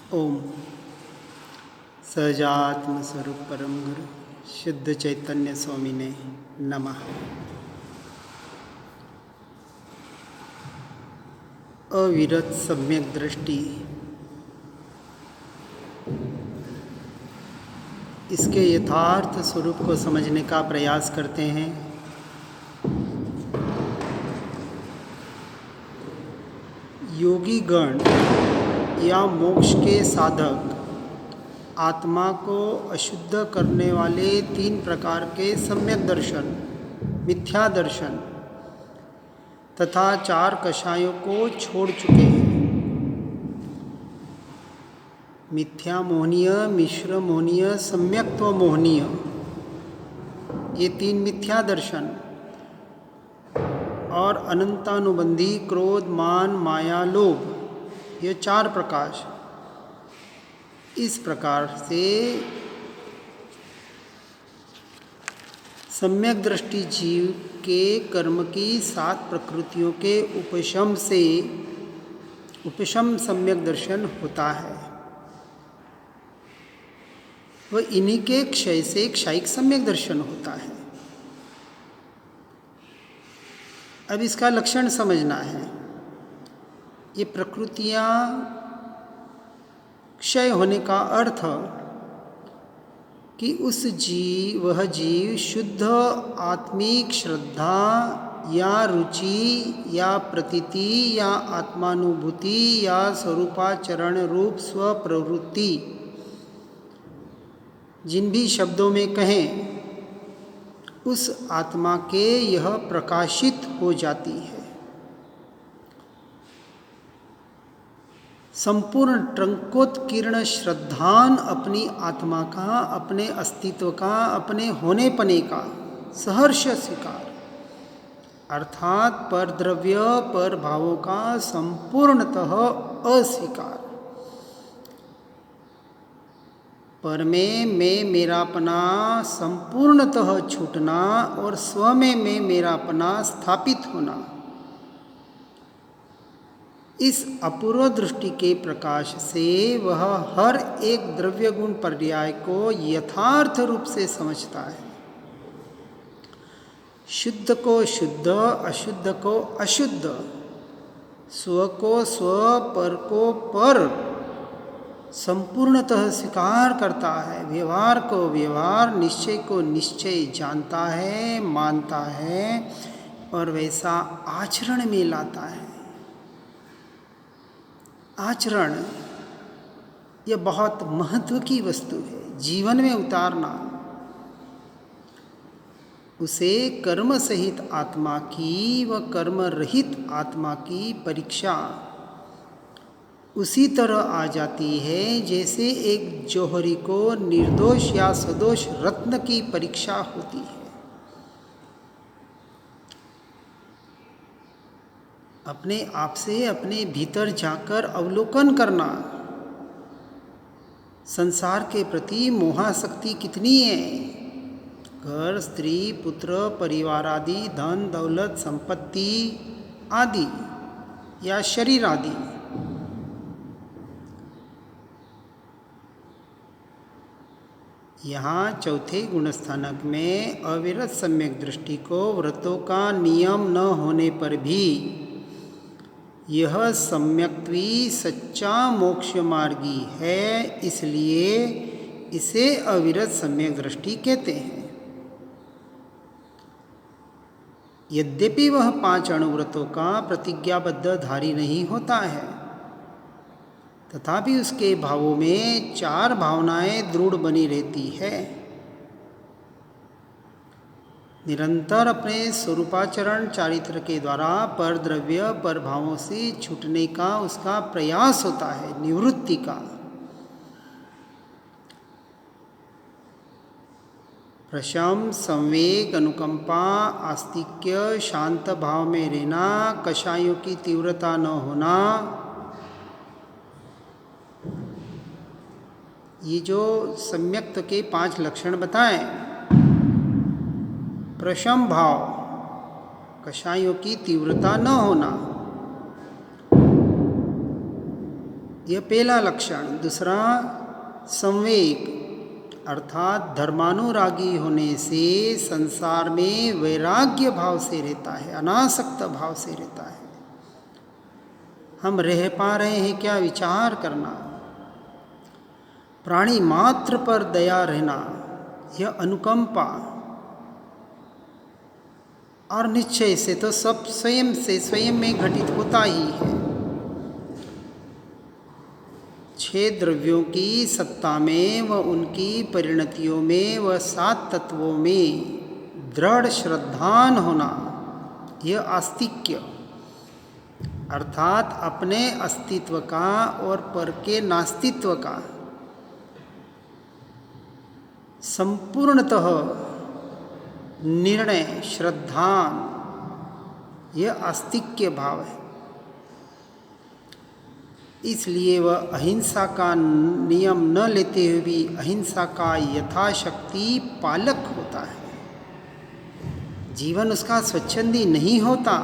ओम सहजात्म स्वरूप परम गुरु शुद्ध चैतन्य स्वामी ने नमः। अविरत सम्यक दृष्टि, इसके यथार्थ स्वरूप को समझने का प्रयास करते हैं। योगी गण या मोक्ष के साधक आत्मा को अशुद्ध करने वाले 3 प्रकार के सम्यक दर्शन, मिथ्या दर्शन तथा 4 कषायों को छोड़ चुके हैं। मिथ्या मोहनीय, मिश्र मोहनीय, सम्यक्त्व मोहनीय, ये 3 मिथ्या दर्शन और अनंतानुबंधी क्रोध, मान, माया, लोभ, ये 4 प्रकाश। इस प्रकार से सम्यक दृष्टि जीव के कर्म की 7 प्रकृतियों के उपशम सम्यक दर्शन होता है। वह इन्हीं के क्षय से क्षयिक सम्यक दर्शन होता है। अब इसका लक्षण समझना है। ये प्रकृतियां क्षय होने का अर्थ कि वह जीव शुद्ध आत्मिक श्रद्धा या रुचि या प्रतीति या आत्मानुभूति या स्वरूपाचरण रूप स्वप्रवृत्ति, जिन भी शब्दों में कहें, उस आत्मा के यह प्रकाशित हो जाती है। संपूर्ण टंकोत्कीर्ण श्रद्धान अपनी आत्मा का, अपने अस्तित्व का, अपने होने पने का सहर्ष स्वीकार, अर्थात पर द्रव्य पर भावों का संपूर्णतः अस्वीकार, पर में मैं मेरापना संपूर्णतः छूटना और स्व में मैं मेरापना स्थापित होना, इस अपूर्व दृष्टि के प्रकाश से वह हर एक द्रव्य गुण पर्याय को यथार्थ रूप से समझता है। शुद्ध को शुद्ध, अशुद्ध को अशुद्ध, स्व को स्व, पर को पर संपूर्णतः स्वीकार करता है। व्यवहार को व्यवहार, निश्चय को निश्चय जानता है, मानता है और वैसा आचरण में लाता है। आचरण यह बहुत महत्व की वस्तु है। जीवन में उतारना, उसे कर्म सहित आत्मा की व कर्म रहित आत्मा की परीक्षा उसी तरह आ जाती है जैसे एक जौहरी को निर्दोष या सदोष रत्न की परीक्षा होती है। अपने आप से अपने भीतर जाकर अवलोकन करना, संसार के प्रति मोहासक्ति कितनी है। घर, स्त्री, पुत्र, परिवार आदि, धन, दौलत, संपत्ति आदि या शरीर आदि, यहाँ चौथे गुणस्थानक में अविरत सम्यक दृष्टि को व्रतों का नियम न होने पर भी यह सम्यक्त्वी सच्चा मोक्ष मार्गी है, इसलिए इसे अविरत सम्यक दृष्टि कहते हैं। यद्यपि वह 5 अणुव्रतों का प्रतिज्ञाबद्ध धारी नहीं होता है, तथापि उसके भावों में 4 भावनाएं दृढ़ बनी रहती है। निरंतर अपने स्वरूपाचरण चारित्र के द्वारा पर द्रव्य पर भावों से छूटने का उसका प्रयास होता है, निवृत्ति का। प्रशम, संवेग, अनुकंपा, आस्तिक्य, शांत भाव में रहना, कषायों की तीव्रता न होना, ये जो सम्यक्त के 5 लक्षण बताएं। प्रशम भाव, कषायों की तीव्रता न होना, यह पहला लक्षण। दूसरा संवेग, अर्थात धर्मानुरागी होने से संसार में वैराग्य भाव से रहता है, अनासक्त भाव से रहता है। हम रह पा रहे हैं क्या, विचार करना। प्राणी मात्र पर दया रहना, यह अनुकंपा, और निश्चय से तो सब स्वयं से स्वयं में घटित होता ही है। 6 द्रव्यों की सत्ता में व उनकी परिणतियों में व 7 तत्वों में दृढ़ श्रद्धान होना, यह आस्तिक्य, अर्थात अपने अस्तित्व का और पर के नास्तित्व का संपूर्णतः निर्णय, श्रद्धान, यह आस्तिक्य भाव है। इसलिए वह अहिंसा का नियम न लेते हुए भी अहिंसा का यथाशक्ति पालक होता है। जीवन उसका स्वच्छंदी नहीं होता,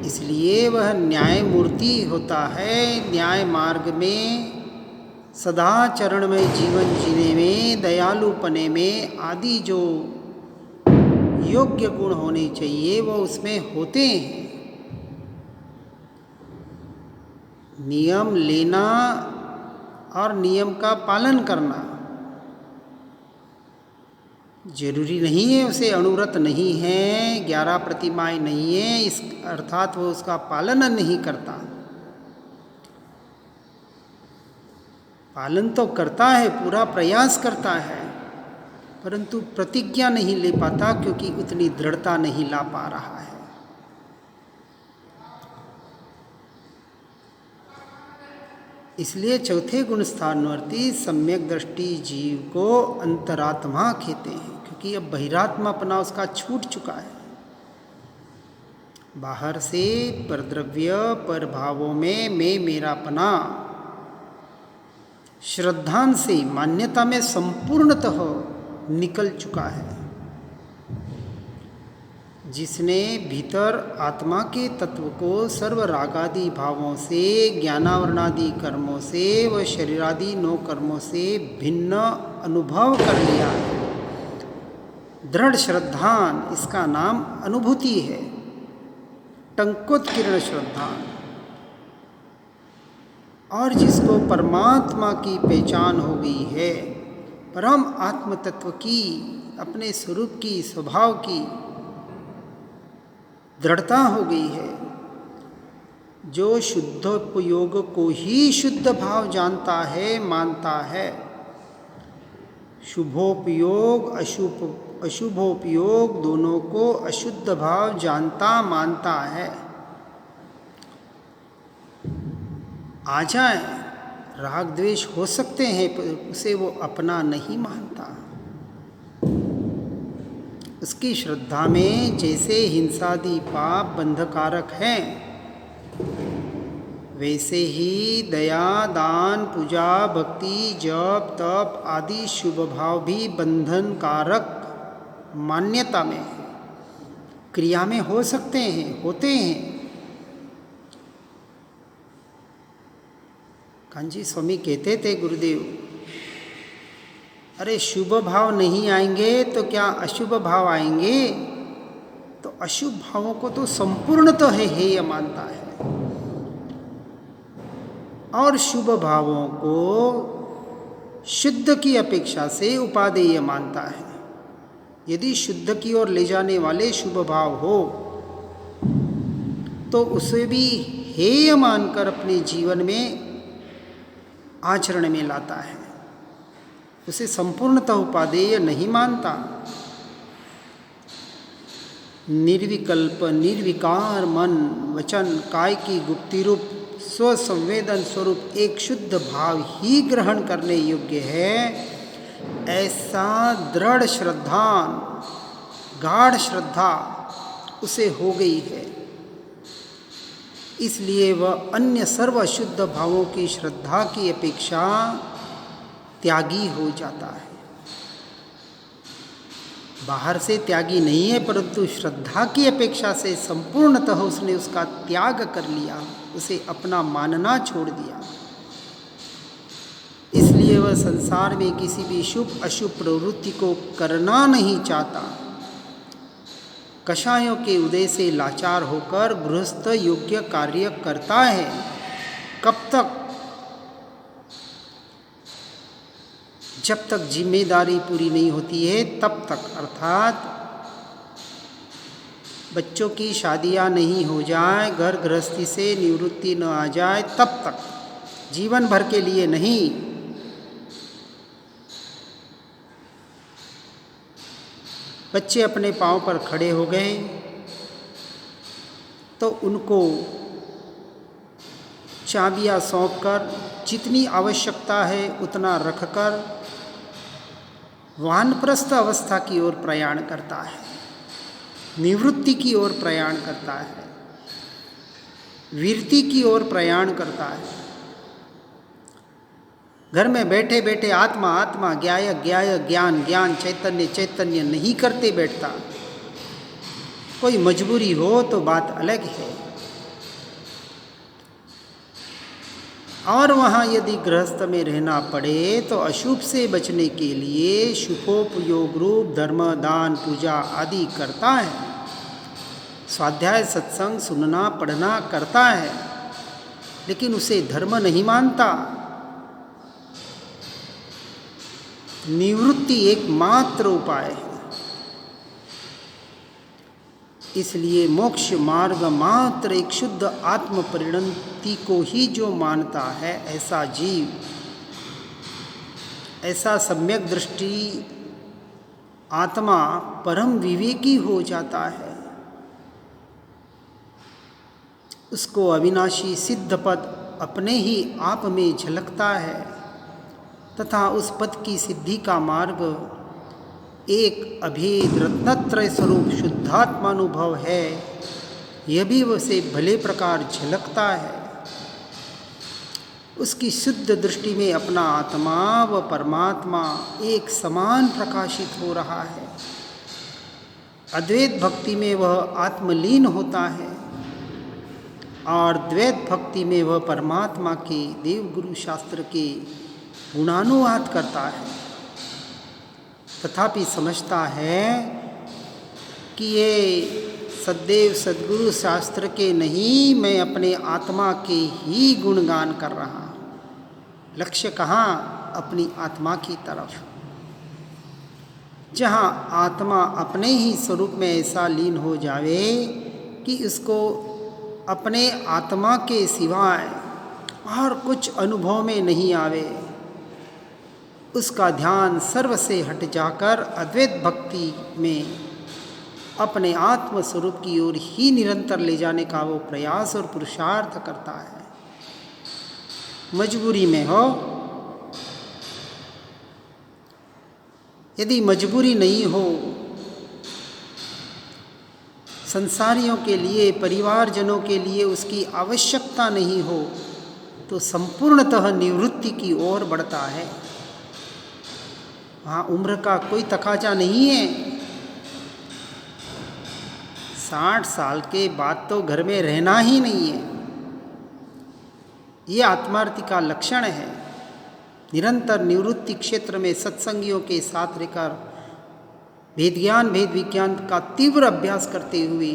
इसलिए वह न्यायमूर्ति होता है। न्याय मार्ग में सदाचरण में जीवन जीने में, दयालुपने में आदि जो योग्य गुण होने चाहिए वो उसमें होते हैं। नियम लेना और नियम का पालन करना जरूरी नहीं है, उसे अनुव्रत नहीं है, 11 प्रतिमाएं नहीं है, इस अर्थात वो उसका पालन नहीं करता। पालन तो करता है, पूरा प्रयास करता है, परंतु प्रतिज्ञा नहीं ले पाता क्योंकि उतनी दृढ़ता नहीं ला पा रहा है। इसलिए चौथे गुण स्थानवर्ती सम्यक दृष्टि जीव को अंतरात्मा कहते हैं, क्योंकि अब बहिरात्मा अपना उसका छूट चुका है। बाहर से परद्रव्य पर भावों में मैं मेरापना, श्रद्धान से मान्यता में संपूर्णतः निकल चुका है। जिसने भीतर आत्मा के तत्व को सर्व रागादि भावों से, ज्ञानावरणादि कर्मों से व शरीरादि 9 कर्मों से भिन्न अनुभव कर लिया है, दृढ़ श्रद्धान, इसका नाम अनुभूति है। टंकोत्कीर्ण श्रद्धान। और जिसको परमात्मा की पहचान हो गई है, परम आत्म तत्व की, अपने स्वरूप की, स्वभाव की दृढ़ता हो गई है, जो शुद्धोपयोग को ही शुद्ध भाव जानता है, मानता है, शुभोपयोग अशुभोपयोग दोनों को अशुद्ध भाव जानता मानता है, आ जाए राग द्वेष हो सकते हैं पर उसे वो अपना नहीं मानता। उसकी श्रद्धा में जैसे हिंसादि पाप बंधकारक हैं, वैसे ही दया, दान, पूजा, भक्ति, जप, तप आदि शुभ भाव भी बंधनकारक मान्यता में है, क्रिया में हो सकते हैं, होते हैं। कांजी स्वामी कहते थे गुरुदेव, अरे शुभ भाव नहीं आएंगे तो क्या अशुभ भाव आएंगे? तो अशुभ भावों को तो संपूर्णतः है हेय मानता है, और शुभ भावों को शुद्ध की अपेक्षा से उपादेय मानता है। यदि शुद्ध की ओर ले जाने वाले शुभ भाव हो तो उसे भी हेय मानकर अपने जीवन में आचरण में लाता है, उसे संपूर्णतः उपादेय नहीं मानता। निर्विकल्प निर्विकार मन वचन काय की गुप्ति रूप स्वसंवेदन स्वरूप एक शुद्ध भाव ही ग्रहण करने योग्य है, ऐसा दृढ़ श्रद्धान गाढ़ श्रद्धा उसे हो गई है। इसलिए वह अन्य सर्व अशुद्ध भावों की श्रद्धा की अपेक्षा त्यागी हो जाता है। बाहर से त्यागी नहीं है, परंतु श्रद्धा की अपेक्षा से संपूर्णतः उसने उसका त्याग कर लिया, उसे अपना मानना छोड़ दिया। इसलिए वह संसार में किसी भी शुभ अशुभ प्रवृत्ति को करना नहीं चाहता। कषायों के उदय से लाचार होकर गृहस्थ योग्य कार्य करता है। कब तक? जब तक जिम्मेदारी पूरी नहीं होती है तब तक, अर्थात बच्चों की शादियां नहीं हो जाए, घर गृहस्थी से निवृत्ति न आ जाए, तब तक, जीवन भर के लिए नहीं। बच्चे अपने पांव पर खड़े हो गए तो उनको चाबियां सौंपकर जितनी आवश्यकता है उतना रखकर वानप्रस्थ अवस्था की ओर प्रयाण करता है, निवृत्ति की ओर प्रयाण करता है, वीरति की ओर प्रयाण करता है। घर में बैठे बैठे आत्मा आत्मा, ज्ञाय ज्ञाय, ज्ञान ज्ञान, चैतन्य चैतन्य नहीं करते बैठता। कोई मजबूरी हो तो बात अलग है। और वहाँ यदि गृहस्थ में रहना पड़े तो अशुभ से बचने के लिए शुभोपयोग रूप धर्म दान पूजा आदि करता है, स्वाध्याय सत्संग सुनना पढ़ना करता है, लेकिन उसे धर्म नहीं मानता। निवृत्ति एकमात्र उपाय है। इसलिए मोक्ष मार्ग मात्र एक शुद्ध आत्म परिणति को ही जो मानता है, ऐसा जीव, ऐसा सम्यक दृष्टि आत्मा परम विवेकी हो जाता है। उसको अविनाशी सिद्ध पद अपने ही आप में झलकता है तथा उस पद की सिद्धि का मार्ग एक अभेद रत्नत्रय स्वरूप शुद्धात्मानुभव है, यह भी उसे भले प्रकार झलकता है। उसकी शुद्ध दृष्टि में अपना आत्मा व परमात्मा एक समान प्रकाशित हो रहा है। अद्वैत भक्ति में वह आत्मलीन होता है और द्वैत भक्ति में वह परमात्मा के देवगुरु शास्त्र के गुणानुवाद करता है। तथापि समझता है कि ये सदैव सद्गुरु शास्त्र के नहीं, मैं अपने आत्मा के ही गुणगान कर रहा हूँ। लक्ष्य कहाँ? अपनी आत्मा की तरफ, जहाँ आत्मा अपने ही स्वरूप में ऐसा लीन हो जावे कि उसको अपने आत्मा के सिवाय और कुछ अनुभव में नहीं आवे। उसका ध्यान सर्व से हट जाकर अद्वैत भक्ति में अपने आत्म स्वरूप की ओर ही निरंतर ले जाने का वो प्रयास और पुरुषार्थ करता है। मजबूरी में हो, यदि मजबूरी नहीं हो, संसारियों के लिए, परिवारजनों के लिए उसकी आवश्यकता नहीं हो, तो संपूर्णतः निवृत्ति की ओर बढ़ता है। वहाँ उम्र का कोई तकाजा नहीं है। 60 साल के बाद तो घर में रहना ही नहीं है। ये आत्मार्थी का लक्षण है। निरंतर निवृत्ति क्षेत्र में सत्संगियों के साथ रहकर भेद ज्ञान भेद विज्ञान का तीव्र अभ्यास करते हुए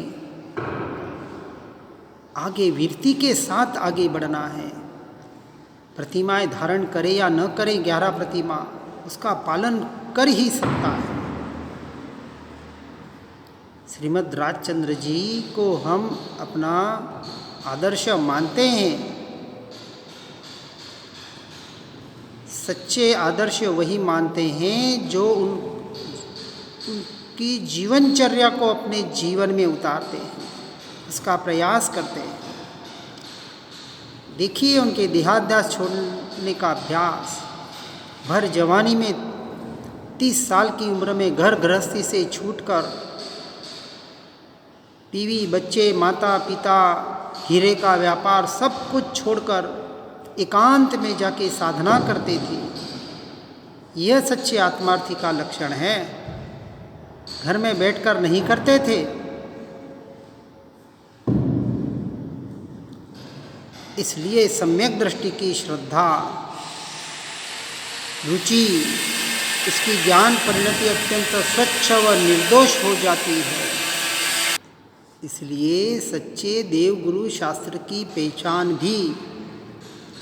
आगे वीरति के साथ आगे बढ़ना है। प्रतिमाएं धारण करे या न करे, 11 प्रतिमा, उसका पालन कर ही सकता है। श्रीमद् राजचंद्र जी को हम अपना आदर्श मानते हैं। सच्चे आदर्श वही मानते हैं जो उनकी जीवनचर्या को अपने जीवन में उतारते हैं, उसका प्रयास करते हैं। देखिए उनके देहाध्यास छोड़ने का अभ्यास, भर जवानी में 30 साल की उम्र में घर गृहस्थी से छूटकर बीवी बच्चे माता पिता हीरे का व्यापार सब कुछ छोड़कर एकांत में जाके साधना करते थे। यह सच्चे आत्मार्थी का लक्षण है। घर में बैठकर नहीं करते थे। इसलिए सम्यक दृष्टि की श्रद्धा, रुचि, इसकी ज्ञान परिणति अत्यंत स्वच्छ व निर्दोष हो जाती है। इसलिए सच्चे देवगुरु शास्त्र की पहचान भी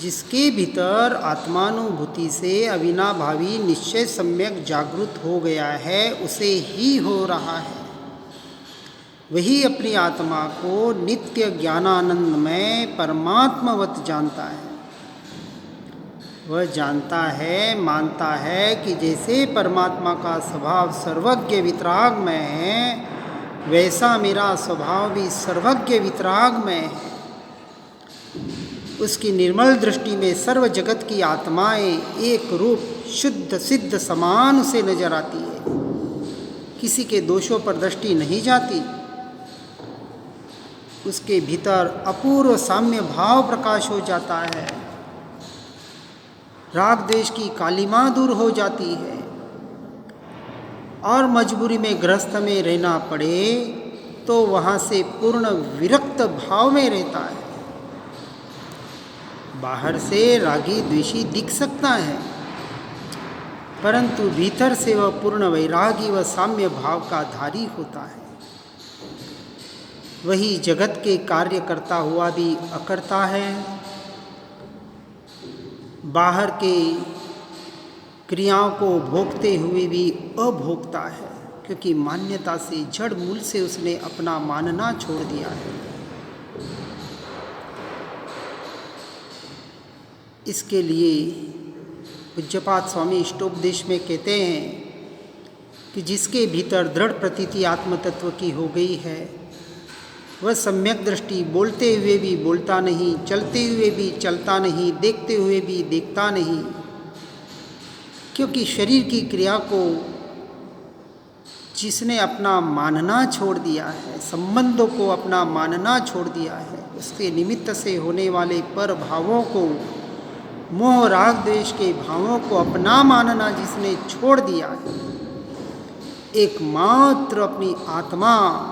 जिसके भीतर आत्मानुभूति से अविनाभावी निश्चय सम्यक जागृत हो गया है उसे ही हो रहा है। वही अपनी आत्मा को नित्य ज्ञानानंद में परमात्मवत जानता है। वह जानता है, मानता है कि जैसे परमात्मा का स्वभाव सर्वज्ञ वितराग में है, वैसा मेरा स्वभाव भी सर्वज्ञ वितराग में है। उसकी निर्मल दृष्टि में सर्व जगत की आत्माएं एक रूप, शुद्ध सिद्ध समान उसे नजर आती है। किसी के दोषों पर दृष्टि नहीं जाती। उसके भीतर अपूर्व साम्य भाव प्रकाश हो जाता है। राग द्वेष की कालिमा दूर हो जाती है। और मजबूरी में गृहस्थ में रहना पड़े तो वहाँ से पूर्ण विरक्त भाव में रहता है। बाहर से रागी द्वेषी दिख सकता है, परंतु भीतर से वह पूर्ण वैरागी व साम्य भाव का धारी होता है। वही जगत के कार्य करता हुआ भी अकर्ता है, बाहर के क्रियाओं को भोगते हुए भी अभोगता है, क्योंकि मान्यता से, जड़ मूल से उसने अपना मानना छोड़ दिया है। इसके लिए पूज्यपाद स्वामी इष्टोपदेश में कहते हैं कि जिसके भीतर दृढ़ प्रतीति आत्म तत्व की हो गई है, वह सम्यक दृष्टि बोलते हुए भी बोलता नहीं, चलते हुए भी चलता नहीं, देखते हुए भी देखता नहीं, क्योंकि शरीर की क्रिया को जिसने अपना मानना छोड़ दिया है, संबंधों को अपना मानना छोड़ दिया है, उसके निमित्त से होने वाले पर भावों को, मोह राग द्वेष के भावों को अपना मानना जिसने छोड़ दिया है, एकमात्र अपनी आत्मा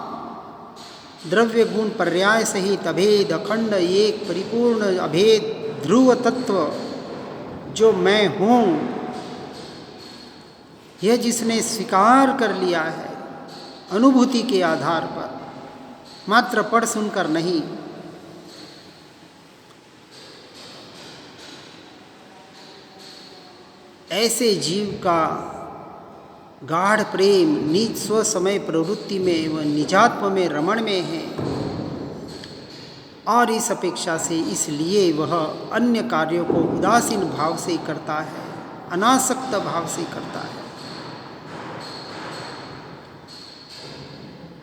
द्रव्य गुण पर्याय सहित अभेद अखंड एक परिपूर्ण अभेद ध्रुव तत्व जो मैं हूँ, यह जिसने स्वीकार कर लिया है अनुभूति के आधार पर, मात्र पढ़ सुनकर नहीं, ऐसे जीव का गाढ़ प्रेम निज स्व समय प्रवृत्ति में व निजात्म में रमण में है। और इस अपेक्षा से इसलिए वह अन्य कार्यों को उदासीन भाव से करता है, अनासक्त भाव से करता है।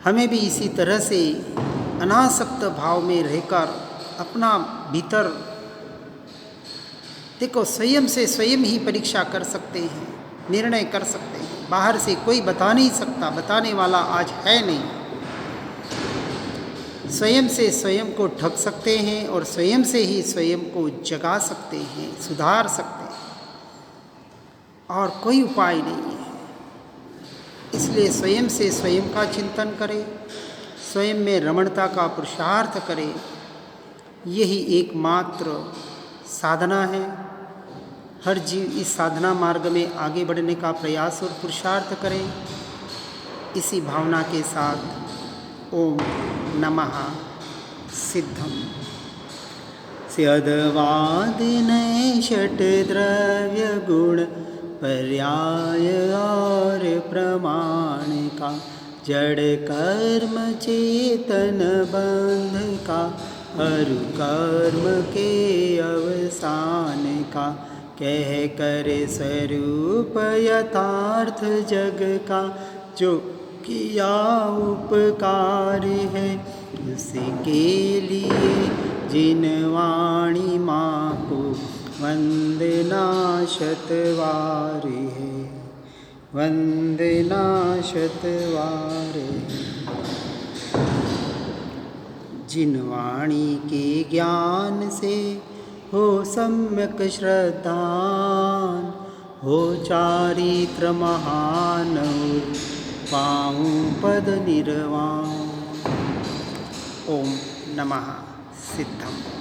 हमें भी इसी तरह से अनासक्त भाव में रहकर अपना भीतर, देखो, स्वयं से स्वयं ही परीक्षा कर सकते हैं, निर्णय कर सकते हैं। बाहर से कोई बता नहीं सकता, बताने वाला आज है नहीं। स्वयं से स्वयं को ठग सकते हैं और स्वयं से ही स्वयं को जगा सकते हैं, सुधार सकते हैं, और कोई उपाय नहीं है। इसलिए स्वयं से स्वयं का चिंतन करें, स्वयं में रमणता का पुरुषार्थ करें। यही एकमात्र साधना है। हर जीव इस साधना मार्ग में आगे बढ़ने का प्रयास और पुरुषार्थ करें। इसी भावना के साथ ओम नमः सिद्धम। स्यद्वादिनय षट द्रव्य गुण पर्याय और प्रमाण का, जड़ कर्म चेतन बंध का, अरु कर्म के अवसान का, कह कर स्वरूप यथार्थ जग का, जो किया उपकार है उसके लिए, जिन वाणी माँ को वंदना शतवार है, वंदना शतवार है। जिन वाणी के ज्ञान से हो सम्यक श्रद्धान, हो चारित्र महान पाऊँ पद निर्वाण। ओम नमः सिद्धम।